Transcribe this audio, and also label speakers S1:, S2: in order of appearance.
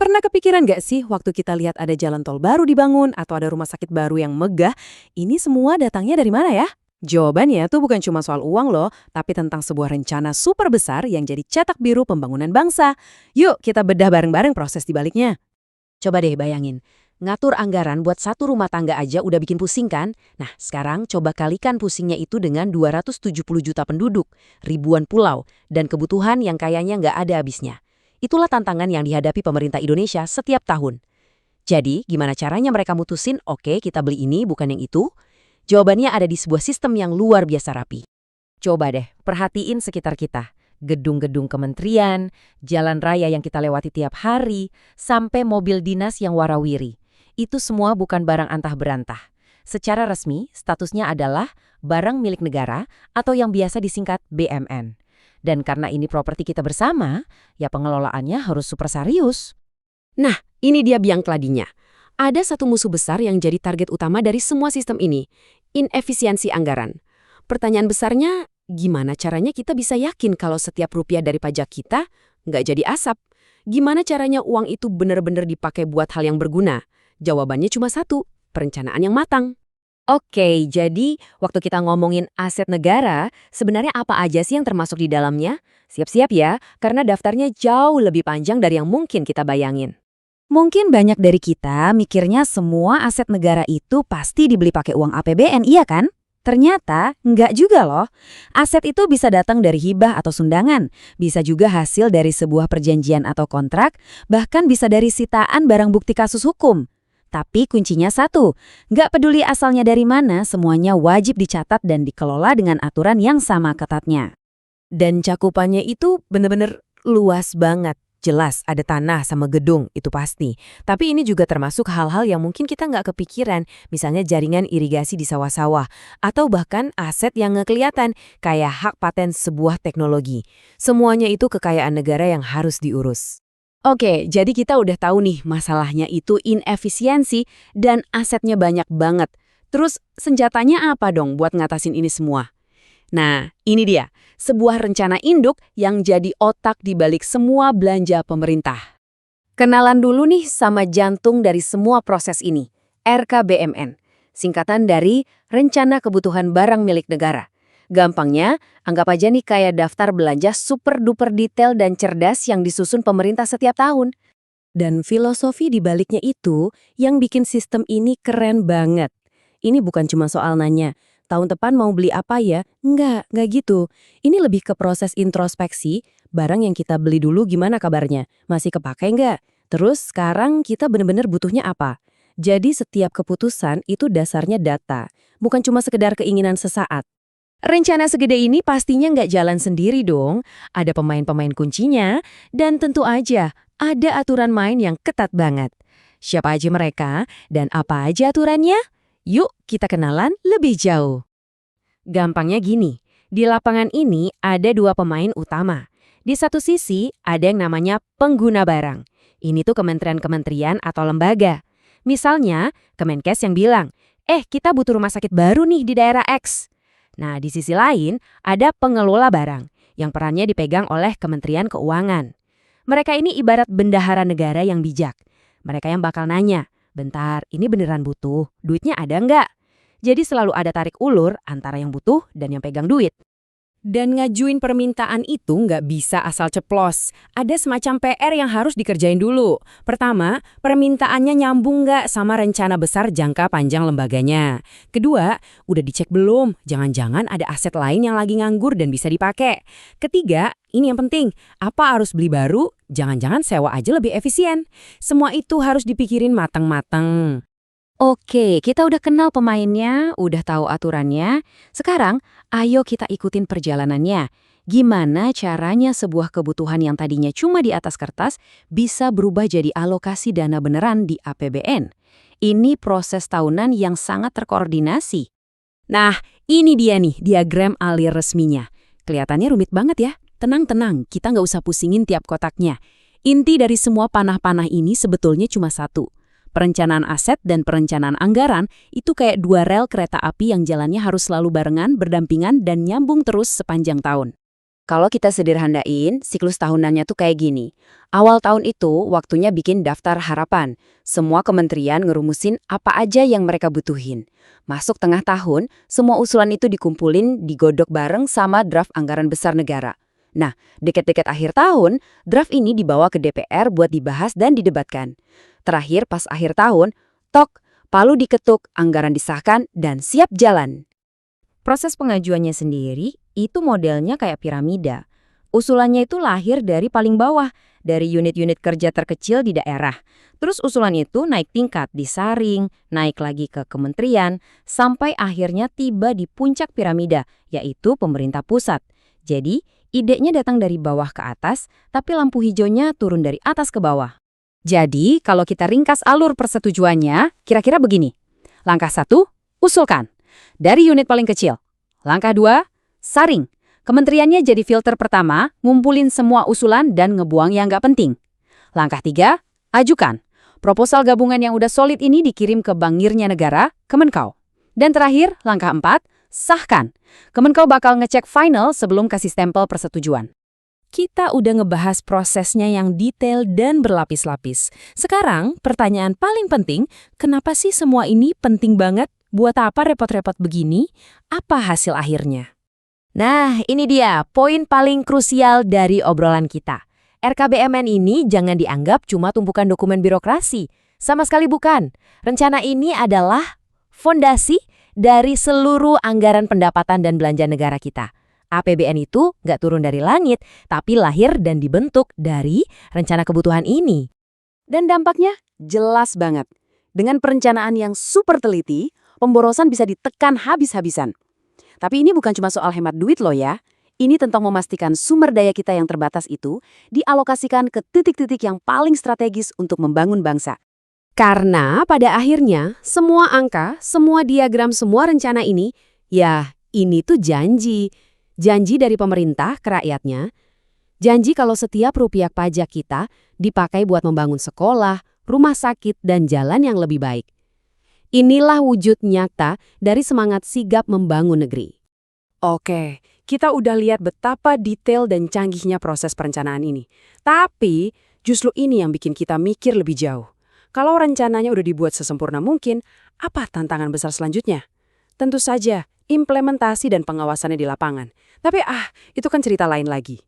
S1: Pernah kepikiran nggak sih waktu kita lihat ada jalan tol baru dibangun atau ada rumah sakit baru yang megah, ini semua datangnya dari mana ya? Jawabannya tuh bukan cuma soal uang loh, tapi tentang sebuah rencana super besar yang jadi cetak biru pembangunan bangsa. Yuk kita bedah bareng-bareng proses di baliknya.
S2: Coba deh bayangin, ngatur anggaran buat satu rumah tangga aja udah bikin pusing kan? Nah, sekarang coba kalikan pusingnya itu dengan 270 juta penduduk, ribuan pulau, dan kebutuhan yang kayaknya nggak ada habisnya. Itulah tantangan yang dihadapi pemerintah Indonesia setiap tahun. Jadi, gimana caranya mereka mutusin, oke kita beli ini bukan yang itu? Jawabannya ada di sebuah sistem yang luar biasa rapi. Coba deh, perhatiin sekitar kita. Gedung-gedung kementerian, jalan raya yang kita lewati tiap hari, sampai mobil dinas yang warawiri. Itu semua bukan barang antah berantah. Secara resmi, statusnya adalah barang milik negara atau yang biasa disingkat BMN. Dan karena ini properti kita bersama, ya pengelolaannya harus super serius.
S3: Nah, ini dia biang keladinya. Ada satu musuh besar yang jadi target utama dari semua sistem ini, inefisiensi anggaran. Pertanyaan besarnya, gimana caranya kita bisa yakin kalau setiap rupiah dari pajak kita nggak jadi asap? Gimana caranya uang itu benar-benar dipakai buat hal yang berguna? Jawabannya cuma satu, perencanaan yang matang.
S2: Oke, jadi waktu kita ngomongin aset negara, sebenarnya apa aja sih yang termasuk di dalamnya? Siap-siap ya, karena daftarnya jauh lebih panjang dari yang mungkin kita bayangin.
S4: Mungkin banyak dari kita mikirnya semua aset negara itu pasti dibeli pakai uang APBN, iya kan? Ternyata nggak juga loh. Aset itu bisa datang dari hibah atau sundangan, bisa juga hasil dari sebuah perjanjian atau kontrak, bahkan bisa dari sitaan barang bukti kasus hukum. Tapi kuncinya satu, nggak peduli asalnya dari mana, semuanya wajib dicatat dan dikelola dengan aturan yang sama ketatnya.
S1: Dan cakupannya itu bener-bener luas banget. Jelas ada tanah sama gedung, itu pasti. Tapi ini juga termasuk hal-hal yang mungkin kita nggak kepikiran, misalnya jaringan irigasi di sawah-sawah, atau bahkan aset yang nggak kelihatan, kayak hak paten sebuah teknologi. Semuanya itu kekayaan negara yang harus diurus.
S3: Oke, jadi kita udah tahu nih masalahnya itu inefisiensi dan asetnya banyak banget. Terus senjatanya apa dong buat ngatasin ini semua? Nah, ini dia, sebuah rencana induk yang jadi otak di balik semua belanja pemerintah. Kenalan dulu nih sama jantung dari semua proses ini, RKBMN, singkatan dari Rencana Kebutuhan Barang Milik Negara. Gampangnya, anggap aja nih kayak daftar belanja super duper detail dan cerdas yang disusun pemerintah setiap tahun.
S1: Dan filosofi di baliknya itu yang bikin sistem ini keren banget. Ini bukan cuma soal nanya, tahun depan mau beli apa ya? Enggak gitu. Ini lebih ke proses introspeksi, barang yang kita beli dulu gimana kabarnya? Masih kepakai nggak? Terus sekarang kita benar-benar butuhnya apa? Jadi setiap keputusan itu dasarnya data, bukan cuma sekedar keinginan sesaat.
S2: Rencana segede ini pastinya nggak jalan sendiri dong. Ada pemain-pemain kuncinya, dan tentu aja ada aturan main yang ketat banget. Siapa aja mereka, dan apa aja aturannya? Yuk kita kenalan lebih jauh. Gampangnya gini, di lapangan ini ada dua pemain utama. Di satu sisi ada yang namanya pengguna barang. Ini tuh kementerian-kementerian atau lembaga. Misalnya, Kemenkes yang bilang, kita butuh rumah sakit baru nih di daerah X. Nah, di sisi lain ada pengelola barang yang perannya dipegang oleh Kementerian Keuangan. Mereka ini ibarat bendahara negara yang bijak. Mereka yang bakal nanya, bentar, ini beneran butuh, duitnya ada nggak? Jadi selalu ada tarik ulur antara yang butuh dan yang pegang duit.
S1: Dan ngajuin permintaan itu nggak bisa asal ceplos. Ada semacam PR yang harus dikerjain dulu. Pertama, permintaannya nyambung nggak sama rencana besar jangka panjang lembaganya. Kedua, udah dicek belum? Jangan-jangan ada aset lain yang lagi nganggur dan bisa dipakai. Ketiga, ini yang penting, apa harus beli baru? Jangan-jangan sewa aja lebih efisien. Semua itu harus dipikirin matang-matang.
S4: Oke, kita udah kenal pemainnya, udah tahu aturannya. Sekarang, ayo kita ikutin perjalanannya. Gimana caranya sebuah kebutuhan yang tadinya cuma di atas kertas bisa berubah jadi alokasi dana beneran di APBN? Ini proses tahunan yang sangat terkoordinasi.
S3: Nah, ini dia nih diagram alir resminya. Kelihatannya rumit banget ya. Tenang-tenang, kita nggak usah pusingin tiap kotaknya. Inti dari semua panah-panah ini sebetulnya cuma satu. Perencanaan aset dan perencanaan anggaran itu kayak dua rel kereta api yang jalannya harus selalu barengan, berdampingan, dan nyambung terus sepanjang tahun. Kalau kita sederhanain, siklus tahunannya tuh kayak gini. Awal tahun itu waktunya bikin daftar harapan. Semua kementerian ngerumusin apa aja yang mereka butuhin. Masuk tengah tahun, semua usulan itu dikumpulin, digodok bareng sama draft anggaran besar negara. Nah, deket-deket akhir tahun, draft ini dibawa ke DPR buat dibahas dan didebatkan. Terakhir pas akhir tahun, tok, palu diketuk, anggaran disahkan, dan siap jalan.
S2: Proses pengajuannya sendiri itu modelnya kayak piramida. Usulannya itu lahir dari paling bawah, dari unit-unit kerja terkecil di daerah. Terus usulan itu naik tingkat, disaring, naik lagi ke kementerian, sampai akhirnya tiba di puncak piramida, yaitu pemerintah pusat. Jadi, idenya datang dari bawah ke atas, tapi lampu hijaunya turun dari atas ke bawah.
S3: Jadi, kalau kita ringkas alur persetujuannya, kira-kira begini. Langkah 1, usulkan. Dari unit paling kecil. Langkah 2, saring. Kementeriannya jadi filter pertama, ngumpulin semua usulan dan ngebuang yang nggak penting. Langkah 3, ajukan. Proposal gabungan yang udah solid ini dikirim ke Bangirnya negara, Kemenkau. Dan terakhir, langkah 4, sahkan. Kemenkau bakal ngecek final sebelum kasih stempel persetujuan.
S1: Kita udah ngebahas prosesnya yang detail dan berlapis-lapis. Sekarang, pertanyaan paling penting, kenapa sih semua ini penting banget? Buat apa repot-repot begini? Apa hasil akhirnya?
S2: Nah, ini dia poin paling krusial dari obrolan kita. RKBMN ini jangan dianggap cuma tumpukan dokumen birokrasi. Sama sekali bukan. Rencana ini adalah fondasi dari seluruh anggaran pendapatan dan belanja negara kita. APBN itu nggak turun dari langit, tapi lahir dan dibentuk dari rencana kebutuhan ini.
S3: Dan dampaknya jelas banget. Dengan perencanaan yang super teliti, pemborosan bisa ditekan habis-habisan. Tapi ini bukan cuma soal hemat duit loh ya. Ini tentang memastikan sumber daya kita yang terbatas itu dialokasikan ke titik-titik yang paling strategis untuk membangun bangsa. Karena pada akhirnya, semua angka, semua diagram, semua rencana ini, ya ini tuh janji. Janji dari pemerintah ke rakyatnya. Janji kalau setiap rupiah pajak kita dipakai buat membangun sekolah, rumah sakit, dan jalan yang lebih baik. Inilah wujud nyata dari semangat sigap membangun negeri. Oke, kita udah lihat betapa detail dan canggihnya proses perencanaan ini. Tapi, justru ini yang bikin kita mikir lebih jauh. Kalau rencananya udah dibuat sesempurna mungkin, apa tantangan besar selanjutnya? Tentu saja, implementasi dan pengawasannya di lapangan. Tapi itu kan cerita lain lagi.